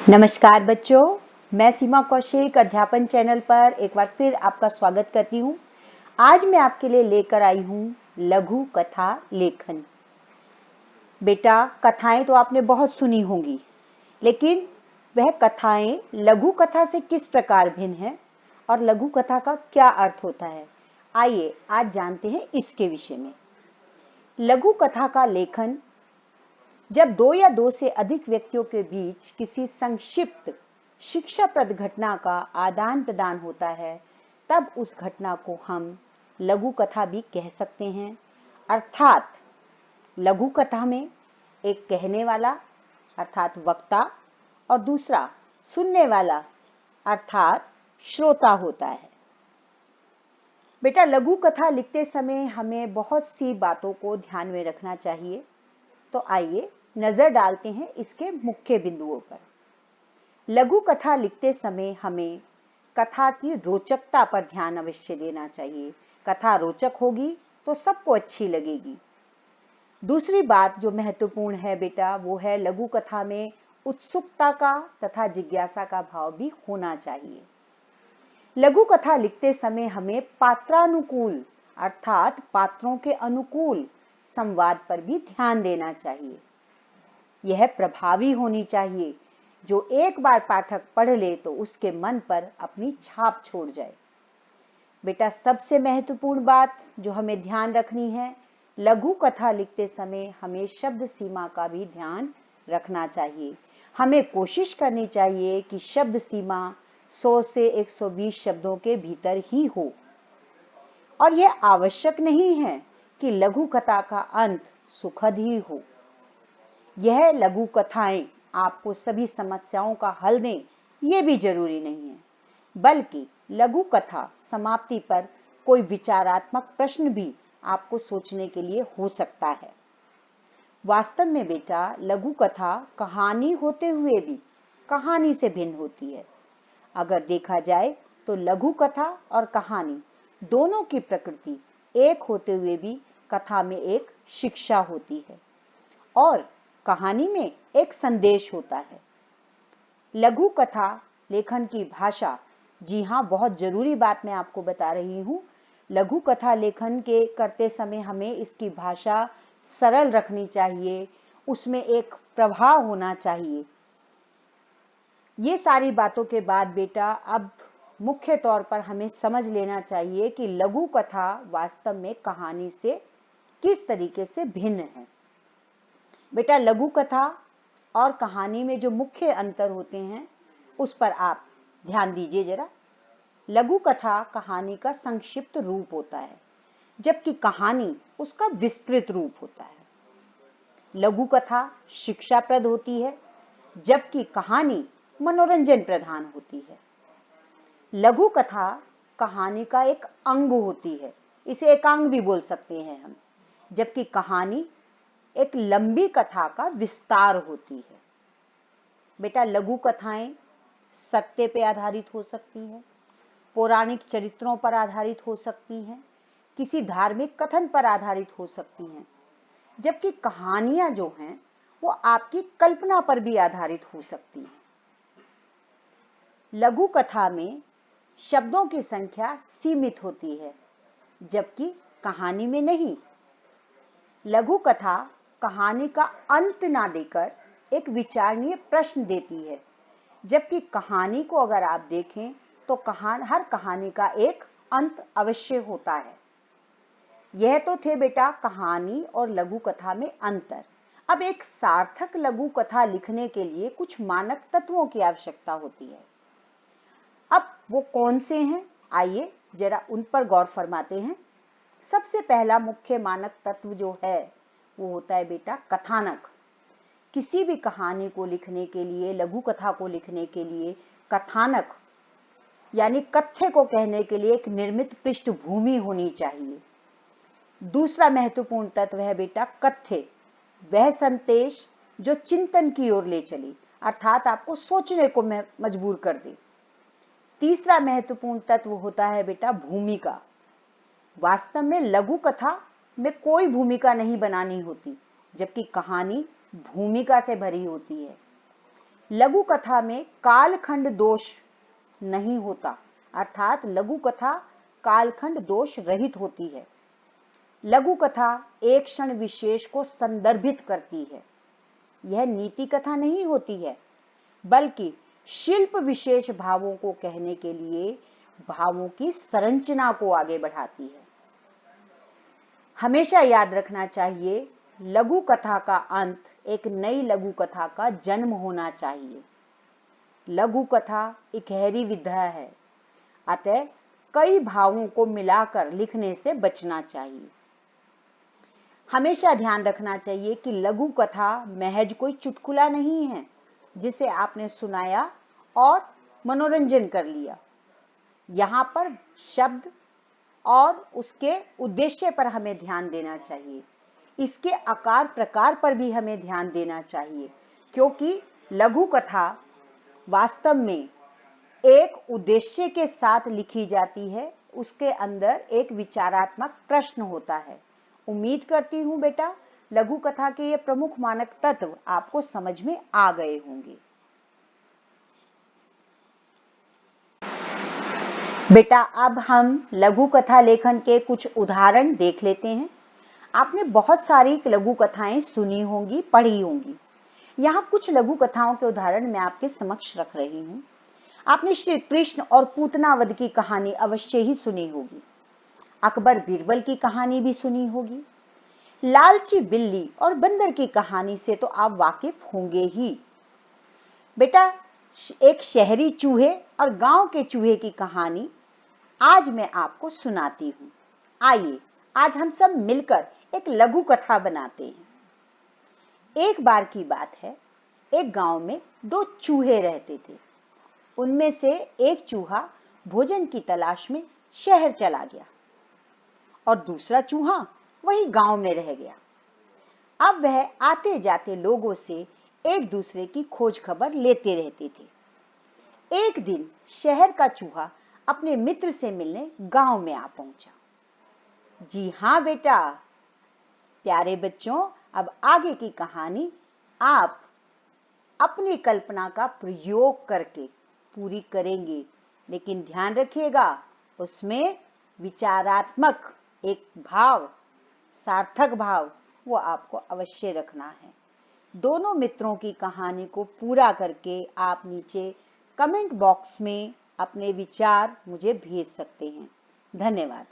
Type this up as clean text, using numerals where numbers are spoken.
नमस्कार बच्चों, मैं सीमा कौशिक अध्यापन चैनल पर एक बार फिर आपका स्वागत करती हूँ। आज मैं आपके लिए लेकर आई हूँ लघु कथा लेखन। बेटा, कथाएं तो आपने बहुत सुनी होंगी, लेकिन वह कथाएं लघु कथा से किस प्रकार भिन्न है और लघु कथा का क्या अर्थ होता है, आइए आज जानते हैं इसके विषय में। लघु कथा का लेखन जब दो या दो से अधिक व्यक्तियों के बीच किसी संक्षिप्त शिक्षाप्रद घटना का आदान प्रदान होता है, तब उस घटना को हम लघु कथा भी कह सकते हैं। अर्थात लघु कथा में एक कहने वाला अर्थात वक्ता और दूसरा सुनने वाला अर्थात श्रोता होता है। बेटा, लघु कथा लिखते समय हमें बहुत सी बातों को ध्यान में रखना चाहिए, तो आइए नजर डालते हैं इसके मुख्य बिंदुओं पर। लघु कथा लिखते समय हमें कथा की रोचकता पर ध्यान अवश्य देना चाहिए। कथा रोचक होगी तो सबको अच्छी लगेगी। दूसरी बात जो महत्वपूर्ण है बेटा, वो है लघु कथा में उत्सुकता का तथा जिज्ञासा का भाव भी होना चाहिए। लघु कथा लिखते समय हमें पात्रानुकूल अर्थात पात्रों के अनुकूल संवाद पर भी ध्यान देना चाहिए। यह प्रभावी होनी चाहिए, जो एक बार पाठक पढ़ ले तो उसके मन पर अपनी छाप छोड़ जाए। बेटा, सबसे महत्वपूर्ण बात जो हमें ध्यान रखनी है, लघु कथा लिखते समय हमें शब्द सीमा का भी ध्यान रखना चाहिए। हमें कोशिश करनी चाहिए कि शब्द सीमा 100 से 120 शब्दों के भीतर ही हो, और यह आवश्यक नहीं है कि लघु कथा का अंत सुखद ही हो। यह लघु कथाएं आपको सभी समस्याओं का हल दें, ये भी जरूरी नहीं है, बल्कि लघु कथा समाप्ति पर कोई विचारात्मक प्रश्न भी आपको सोचने के लिए हो सकता है। वास्तव में बेटा, लघु कथा कहानी होते हुए भी कहानी से भिन्न होती है। अगर देखा जाए तो लघु कथा और कहानी दोनों की प्रकृति एक होते हुए भी कथा में एक शिक्षा होती है और कहानी में एक संदेश होता है। लघु कथा लेखन की भाषा, जी हाँ, बहुत जरूरी बात मैं आपको बता रही हूँ। लघु कथा लेखन के करते समय हमें इसकी भाषा सरल रखनी चाहिए, उसमें एक प्रभाव होना चाहिए। ये सारी बातों के बाद बेटा, अब मुख्य तौर पर हमें समझ लेना चाहिए कि लघु कथा वास्तव में कहानी से किस तरीके से भिन्न है। बेटा, लघु कथा और कहानी में जो मुख्य अंतर होते हैं उस पर आप ध्यान दीजिए जरा। लघु कथा कहानी का संक्षिप्त रूप होता है, जबकि कहानी उसका विस्तृत रूप होता है। लघु कथा शिक्षाप्रद होती है, जबकि कहानी मनोरंजन प्रधान होती है। लघु कथा कहानी का एक अंग होती है, इसे एकांग भी बोल सकते हैं हम, जबकि कहानी एक लंबी कथा का विस्तार होती है। बेटा, लघु कथाएं सत्य पे आधारित हो सकती हैं, पौराणिक चरित्रों पर आधारित हो सकती हैं, किसी धार्मिक कथन पर आधारित हो सकती हैं, जबकि कहानियां जो हैं वो आपकी कल्पना पर भी आधारित हो सकती हैं। लघु कथा में शब्दों की संख्या सीमित होती है, जबकि कहानी में नहीं। लघु कथा कहानी का अंत ना देकर एक विचारणीय प्रश्न देती है, जबकि कहानी को अगर आप देखें तो हर कहानी का एक अंत अवश्य होता है। यह तो थे बेटा कहानी और लघु कथा में अंतर। अब एक सार्थक लघु कथा लिखने के लिए कुछ मानक तत्वों की आवश्यकता होती है। अब वो कौन से हैं, आइए जरा उन पर गौर फरमाते हैं। सबसे पहला मुख्य मानक तत्व जो है वो होता है बेटा कथानक। किसी भी कहानी को लिखने के लिए, लघु कथा को लिखने के लिए कथानक यानी कथ्य को कहने के लिए एक निर्मित पृष्ठभूमि होनी चाहिए। दूसरा महत्वपूर्ण तत्व है बेटा कथ्य, वह संदेश जो चिंतन की ओर ले चले, अर्थात आपको सोचने को मजबूर कर दे। तीसरा महत्वपूर्ण तत्व होता है बेटा भूमिका। वास्तव में लघु कथा में कोई भूमिका नहीं बनानी होती, जबकि कहानी भूमिका से भरी होती है। लघु कथा में कालखंड दोष नहीं होता, अर्थात लघु कथा कालखंड दोष रहित होती है। लघु कथा एक क्षण विशेष को संदर्भित करती है। यह नीति कथा नहीं होती है, बल्कि शिल्प विशेष भावों को कहने के लिए भावों की संरचना को आगे बढ़ाती है। हमेशा याद रखना चाहिए, लघु कथा का अंत एक नई लघु कथा का जन्म होना चाहिए। लघु कथा इकहरी विधा है, अतः कई भावों को मिलाकर लिखने से बचना चाहिए। हमेशा ध्यान रखना चाहिए कि लघु कथा महज कोई चुटकुला नहीं है जिसे आपने सुनाया और मनोरंजन कर लिया। यहाँ पर शब्द और उसके उद्देश्य पर हमें ध्यान देना चाहिए। इसके आकार प्रकार पर भी हमें ध्यान देना चाहिए, क्योंकि लघु कथा वास्तव में एक उद्देश्य के साथ लिखी जाती है। उसके अंदर एक विचारात्मक प्रश्न होता है। उम्मीद करती हूँ बेटा, लघु कथा के ये प्रमुख मानक तत्व आपको समझ में आ गए होंगे। बेटा, अब हम लघु कथा लेखन के कुछ उदाहरण देख लेते हैं। आपने बहुत सारी लघु कथाएं सुनी होंगी, पढ़ी होंगी। यहाँ कुछ लघु कथाओं के उदाहरण मैं आपके समक्ष रख रही हूँ। आपने श्री कृष्ण और पूतनावध की कहानी अवश्य ही सुनी होगी। अकबर बीरबल की कहानी भी सुनी होगी। लालची बिल्ली और बंदर की कहानी से तो आप वाकिफ होंगे ही। बेटा, एक शहरी चूहे और गांव के चूहे की कहानी आज मैं आपको सुनाती हूँ। आइए आज हम सब मिलकर एक लघु कथा बनाते हैं। एक बार की बात है, एक गांव में दो चूहे रहते थे। उनमें से एक चूहा भोजन की तलाश में शहर चला गया और दूसरा चूहा वही गांव में रह गया। अब वह आते जाते लोगों से एक दूसरे की खोज खबर लेते रहते थे। एक दिन शहर का चूहा अपने मित्र से मिलने गांव में आ पहुंचा। जी हाँ बेटा, प्यारे बच्चों, अब आगे की कहानी आप अपनी कल्पना का प्रयोग करके पूरी करेंगे, लेकिन ध्यान रखिएगा उसमें विचारात्मक एक भाव, सार्थक भाव, वो आपको अवश्य रखना है। दोनों मित्रों की कहानी को पूरा करके आप नीचे कमेंट बॉक्स में अपने विचार मुझे भेज सकते हैं। धन्यवाद।